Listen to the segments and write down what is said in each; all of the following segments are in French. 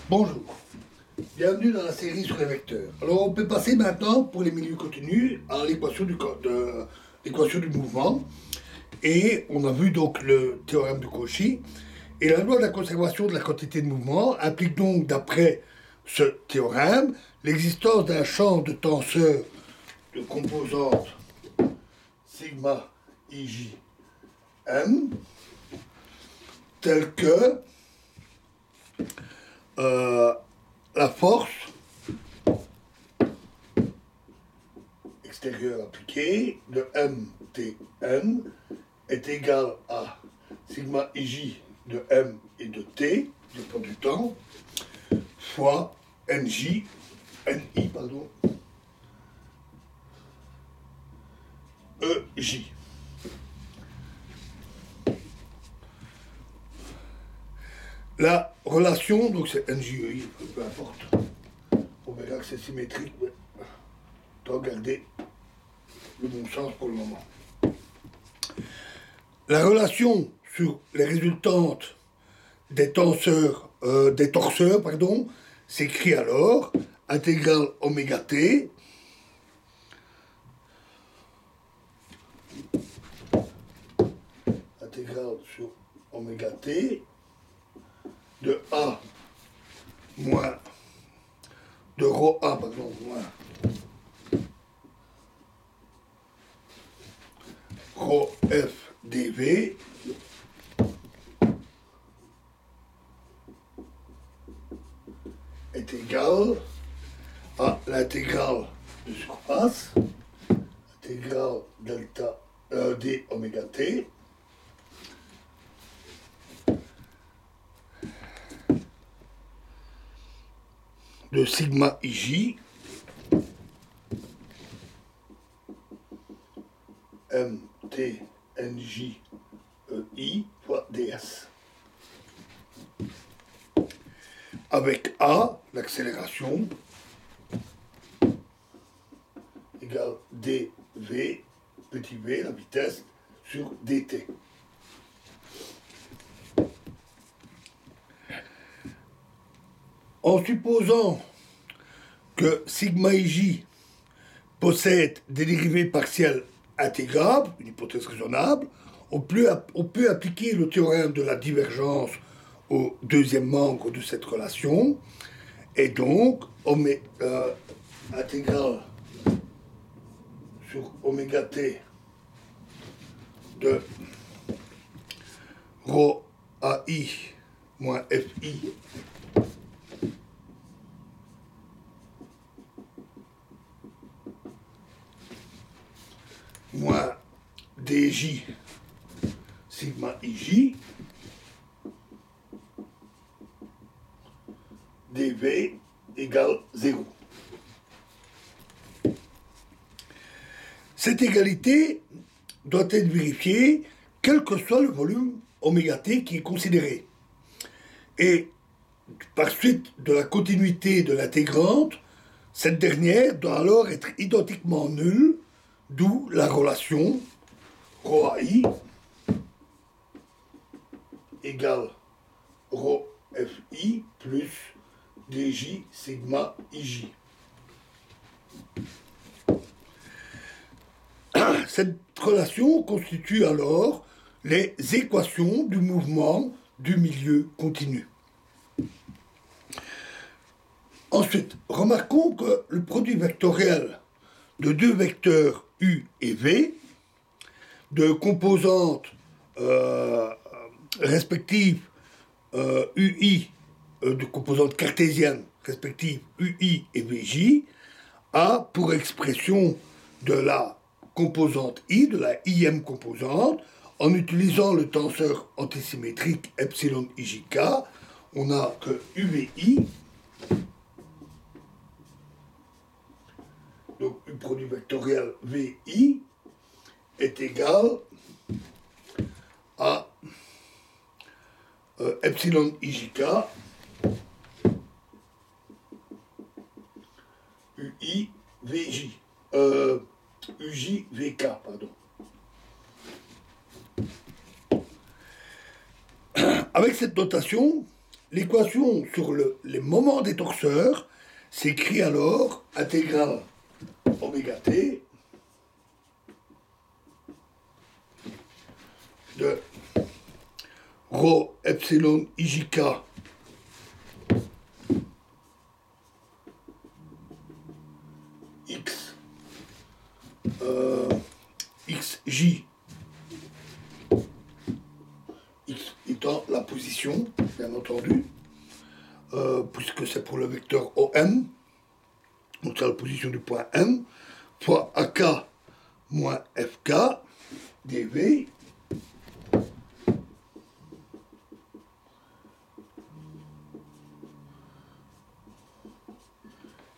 Bonjour, bienvenue dans la série sur les vecteurs. Alors on peut passer maintenant pour les milieux continus à l'équation du mouvement. Et on a vu donc le théorème de Cauchy. Et la loi de la conservation de la quantité de mouvement implique donc, d'après ce théorème, l'existence d'un champ de tenseur de composantes sigma ij m tel que la force extérieure appliquée de mtn est égale à sigma ij de m et de t, dépend du temps, fois ni, ej. La relation, donc c'est NJEI, peu importe. On verra que c'est symétrique, mais on doit garder le bon sens pour le moment. La relation sur les résultantes des torseurs, s'écrit alors intégrale oméga t intégrale sur oméga t de A moins de rho A, moins rho F dV est égal à l'intégrale de surface, intégrale delta d oméga t de sigma ij mt nj i fois ds, avec A, l'accélération, égale dv, petit v, la vitesse, sur dt. En supposant que sigma ij possède des dérivées partielles intégrables, une hypothèse raisonnable, on peut appliquer le théorème de la divergence au deuxième membre de cette relation, et donc intégrale sur oméga t de rho ai moins fi moins dj sigma ij dv égale 0. Cette égalité doit être vérifiée quel que soit le volume oméga t qui est considéré. Et par suite de la continuité de l'intégrante, cette dernière doit alors être identiquement nulle, d'où la relation rho ai égale rho fi plus dj sigma ij. Cette relation constitue alors les équations du mouvement du milieu continu. Ensuite, remarquons que le produit vectoriel de deux vecteurs u et v, de composantes respectives ui, de composantes cartésiennes respectives ui et vj, a pour expression de la composante i, de la ième composante, en utilisant le tenseur antisymétrique epsilon ijk, on a que uvi, donc u produit vectoriel vi, est égal à epsilon ijk ui vj, uj vk, pardon. Avec cette notation, l'équation sur les moments des torseurs s'écrit alors intégrale oméga t de rho epsilon ijk x xj, x étant la position, bien entendu, puisque c'est pour le vecteur OM, donc c'est la position du point M, fois AK moins FK dV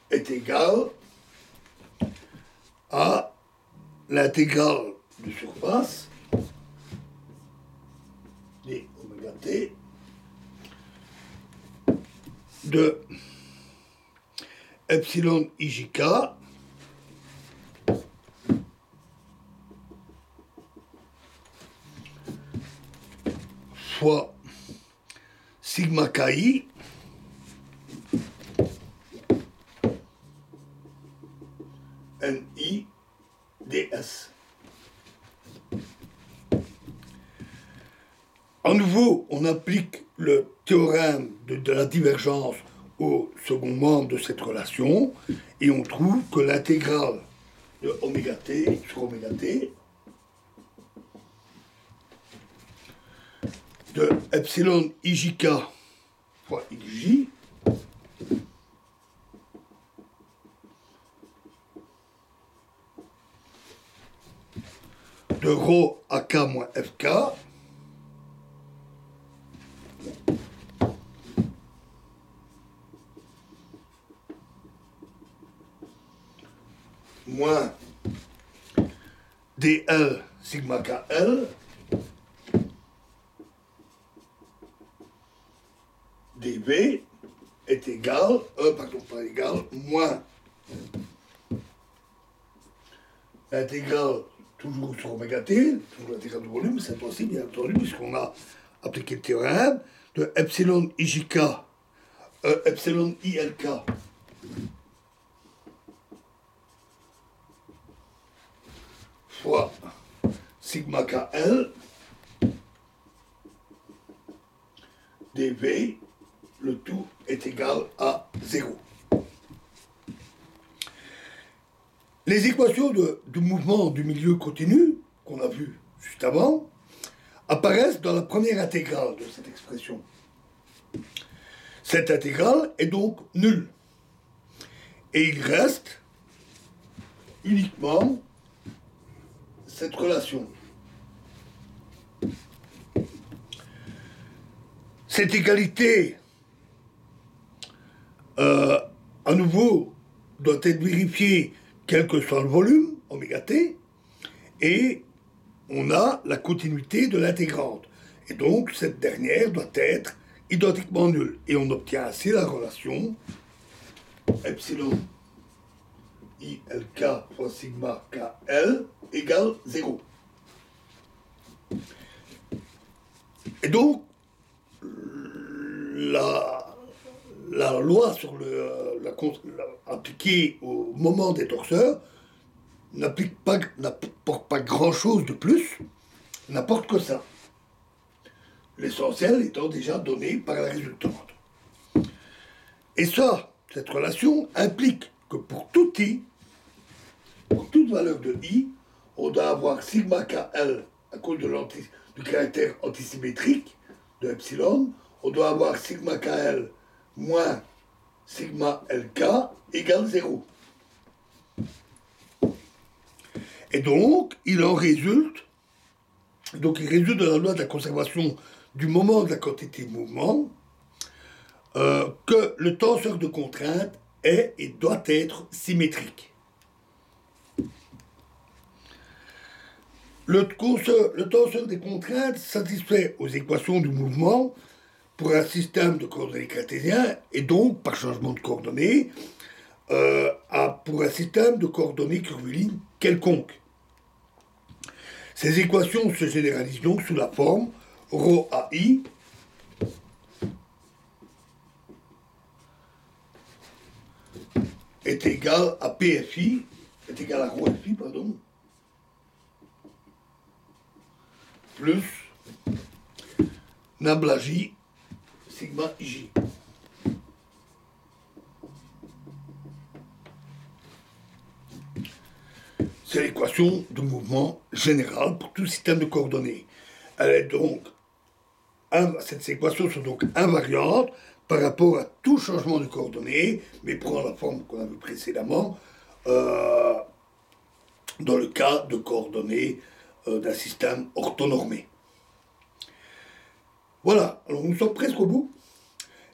est égal à l'intégrale de surface d oméga t de epsilon ijk fois sigma ki ni ds. À nouveau, on applique le théorème de la divergence au second membre de cette relation et on trouve que l'intégrale de oméga t sur oméga t de epsilon ijk fois xj de rho ak moins fk moins dl sigma kl dv est égal, pas égal, moins l'intégrale toujours sur oméga t, toujours l'intégrale du volume, cette fois-ci bien entendu, puisqu'on a appliqué le théorème de epsilon ijk, epsilon ilk fois sigma kl dv, le tout est égal à 0. Les équations du mouvement du milieu continu, qu'on a vu juste avant, apparaissent dans la première intégrale de cette expression. Cette intégrale est donc nulle. Et il reste uniquement cette relation. Cette égalité, à nouveau, doit être vérifiée quel que soit le volume, oméga t, et on a la continuité de l'intégrante. Et donc, cette dernière doit être identiquement nulle. Et on obtient ainsi la relation epsilon ilk fois sigma kl égale 0. Et donc, la loi sur appliquée au moment des torseurs n'apporte pas grand-chose de plus, n'apporte que ça. L'essentiel étant déjà donné par la résultante. Et ça, cette relation implique que pour tout i, pour toute valeur de i, on doit avoir sigma kl à cause du caractère antisymétrique de epsilon, on doit avoir sigma kl moins sigma lk égale 0. Et donc, il résulte de la loi de la conservation du moment de la quantité de mouvement, que le tenseur de contrainte est et doit être symétrique. Le tenseur des contraintes satisfait aux équations du mouvement pour un système de coordonnées cartésien et donc, par changement de coordonnées, pour un système de coordonnées curvilignes quelconque. Ces équations se généralisent donc sous la forme ρai est égal à PFI, est égal à ρFI, pardon, plus nabla J, sigma J. C'est l'équation de mouvement général pour tout système de coordonnées. Elle est donc, ces équations sont donc invariantes par rapport à tout changement de coordonnées, mais prend la forme qu'on a vu précédemment dans le cas de coordonnées d'un système orthonormé. Voilà, alors nous sommes presque au bout.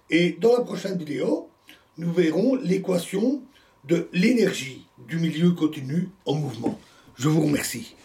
Et dans la prochaine vidéo, nous verrons l'équation de l'énergie du milieu continu en mouvement. Je vous remercie.